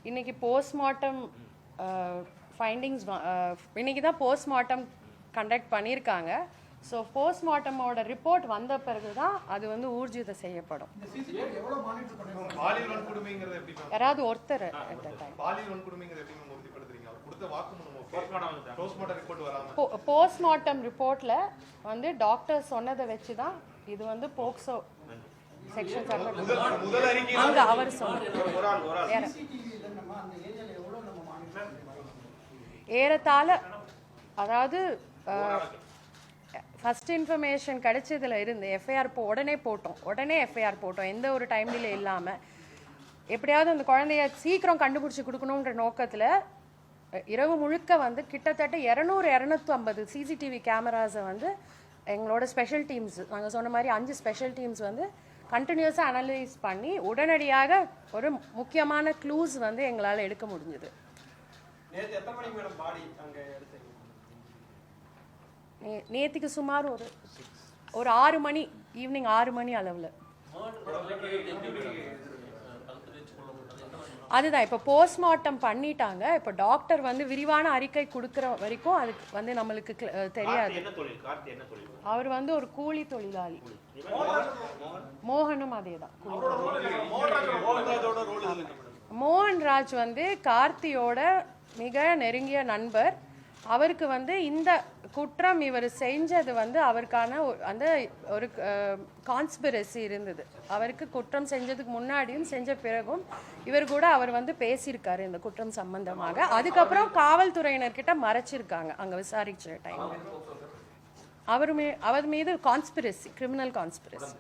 இன்னைக்கு postmortem findings இன்னைக்கு தான் போஸ்ட்மார்ட்டம் கண்டக்ட் பண்ணியிருக்காங்க. ஸோ போஸ்ட்மார்ட்டமோட ரிப்போர்ட் வந்த பிறகு தான் அது வந்து ஊர்ஜிதம் செய்யப்படும். யாராவது ஒருத்தர் போஸ்ட்மார்ட்டம் ரிப்போர்ட்ல வந்து டாக்டர் சொன்னதை வச்சு தான் இது வந்து போக்சோ செக்ஷன் அங்க அவர் சொன்னார். ஏறத்தாழ அதாவது ஃபர்ஸ்ட் இன்ஃபர்மேஷன் கிடைச்சதுல இருந்து எஃப்ஐஆர் உடனே போட்டோம். எந்த ஒரு டைம் டிலே இல்லாமல் எப்படியாவது அந்த குழந்தைய சீக்கிரம் கண்டுபிடிச்சி கொடுக்கணுன்ற நோக்கத்தில் இரவு முழுக்க வந்து கிட்டத்தட்ட 200-250 சிசிடிவி கேமராஸை வந்து எங்களோட ஸ்பெஷல் டீம்ஸ், நாங்கள் சொன்ன மாதிரி 5 ஸ்பெஷல் டீம்ஸ் வந்து கண்டினியூஸாக அனலைஸ் பண்ணி உடனடியாக ஒரு முக்கியமான க்ளூஸ் வந்து எங்களால் எடுக்க முடிஞ்சது. நேற்றுக்கு சுமார் ஒரு 6 மணி, ஈவினிங் 6 மணி அளவில். அதுதான் இப்போ போஸ்ட்மார்ட்டம் பண்ணிட்டாங்க. இப்போ டாக்டர் வந்து விரிவான அறிக்கை கொடுக்குற வரைக்கும் அதுக்கு வந்து நம்மளுக்கு தெரியாது. அவர் வந்து ஒரு கூலி தொழிலாளி. மோகனும் அதே தான். மோகன்ராஜ் வந்து கார்த்தியோட மிக நெருங்கிய நண்பர். அவருக்கு வந்து இந்த குற்றம் இவர் செஞ்சது வந்து அவருக்கான அந்த ஒரு கான்ஸ்பிரசி இருந்தது. அவருக்கு குற்றம் செஞ்சதுக்கு முன்னாடியும் செஞ்ச பிறகும் இவர் கூட அவர் வந்து பேசியிருக்காரு இந்த குற்றம் சம்பந்தமாக. அதுக்கப்புறம் காவல்துறையினர்கிட்ட மறைச்சிருக்காங்க அங்க விசாரிச்ச டைம்ல. அவர் மீது கான்ஸ்பிரசி, கிரிமினல் கான்ஸ்பிரசி.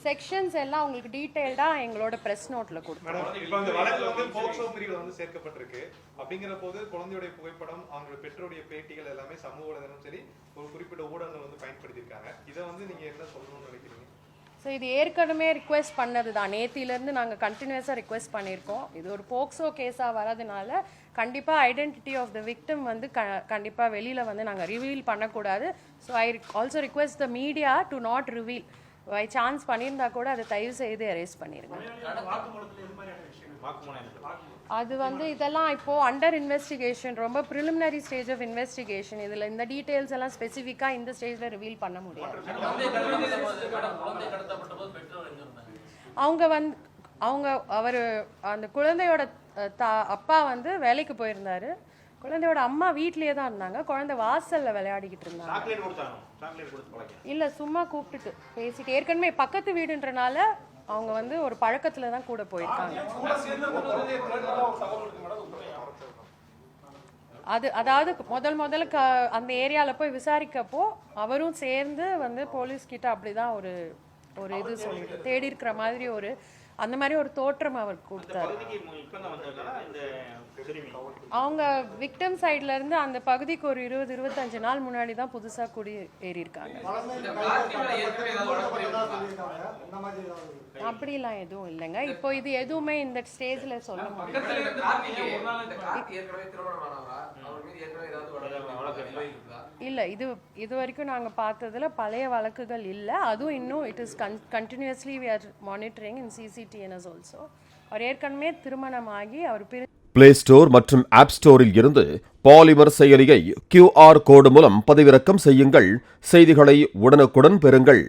செக்ஷன்ஸ் எல்லாம் உங்களுக்கு டீடைல்டா எங்களோட பிரஸ் நோட்ல கொடுத்தோம். இப்போ அந்த வழக்கு வந்து போக்சோ பிரிவுல வந்து சேர்க்கப்பட்டிருக்கு. அப்படிங்கிற போது குழந்தையோட புகைப்படம், அவங்களோட பெற்றோருடைய பேட்டிகள் எல்லாமே சமூக வலைதளம் சரி ஒரு குறிப்பிட்ட ஊடகங்கள் வந்து பயன்படுத்தியிருக்காங்க. இதை வந்து நீங்க என்ன சொல்லணும்னு நினைக்கிறீங்க? ஸோ இது ஏற்கனவே ரிக்வெஸ்ட் பண்ணது தான். நேத்திலேருந்து நாங்கள் கண்டினியூஸாக ரிக்வெஸ்ட் பண்ணியிருக்கோம். இது ஒரு போக்சோ கேஸாக வரதுனால கண்டிப்பாக ஐடென்டிட்டி ஆஃப் த விக்டிம் வந்து கண்டிப்பாக வெளியில் வந்து நாங்கள் ரிவீல் பண்ணக்கூடாது. So I also request the media to not reveal. By chance பண்ணியிருந்தா கூட அதை தயவு செய்து எரேஸ் பண்ணிருங்க. அது வந்து இதெல்லாம் இப்போ அண்டர் இன்வெஸ்டிகேஷன், ரொம்ப ப்ரிலிமினரி ஸ்டேஜ் ஆஃப் இன்வெஸ்டிகேஷன். இதில் இந்த டீட்டெயில்ஸ் எல்லாம் ஸ்பெசிஃபிக்காக இந்த ஸ்டேஜில் ரிவீல் பண்ண முடியாது. அவர் அந்த குழந்தையோட அப்பா வந்து வேலைக்கு போயிருந்தாரு. குழந்தையோட அம்மா வீட்லயே தான் இருந்தாங்க. குழந்தை வாசல்ல விளையாடிக்கிட்டு இருந்தாங்க. இல்ல சும்மா கூப்பிட்டுட்டு பேசிட்டு, ஏற்கனவே பக்கத்து வீடுன்றனால அவங்க வந்து ஒரு பழக்கத்துல தான் கூட போயிருக்காங்க. அதாவது முதல்ல அந்த ஏரியால போய் விசாரிக்கப்போ அவரும் சேர்ந்து வந்து போலீஸ் கிட்ட அப்படிதான் ஒரு இது சொல்லிட்டு தேடி இருக்கிற மாதிரி அந்த மாதிரி ஒரு தோற்றம் அவர் கொடுத்தாரு. அவங்க விக்டிம் சைட்ல இருந்து அந்த பகுதிக்கு ஒரு 20-25 நாள் முன்னாடி தான் புதுசா குடி ஏறி இருக்காங்க. அப்படிலாம் எதுவும் இல்லைங்க. இப்போ இது எதுவுமே இந்த ஸ்டேஜ்ல சொல்ல முடியும். இல்ல இது வரைக்கும் நாங்க பார்த்ததுல பழைய வழக்குகள் இல்ல. அதுவும் இன்னும் it is continuously we are monitoring in CCTNS also. அவர் ஏற்கனவே திருமணமாகி அவர் பிளே ஸ்டோர் மற்றும் ஆப் ஸ்டோரில் இருந்து பாலிமர் செயலியை QR கோடு மூலம் பதிவிறக்கம் செய்யுங்கள். செய்திகளை உடனுக்குடன் பெறுங்கள்.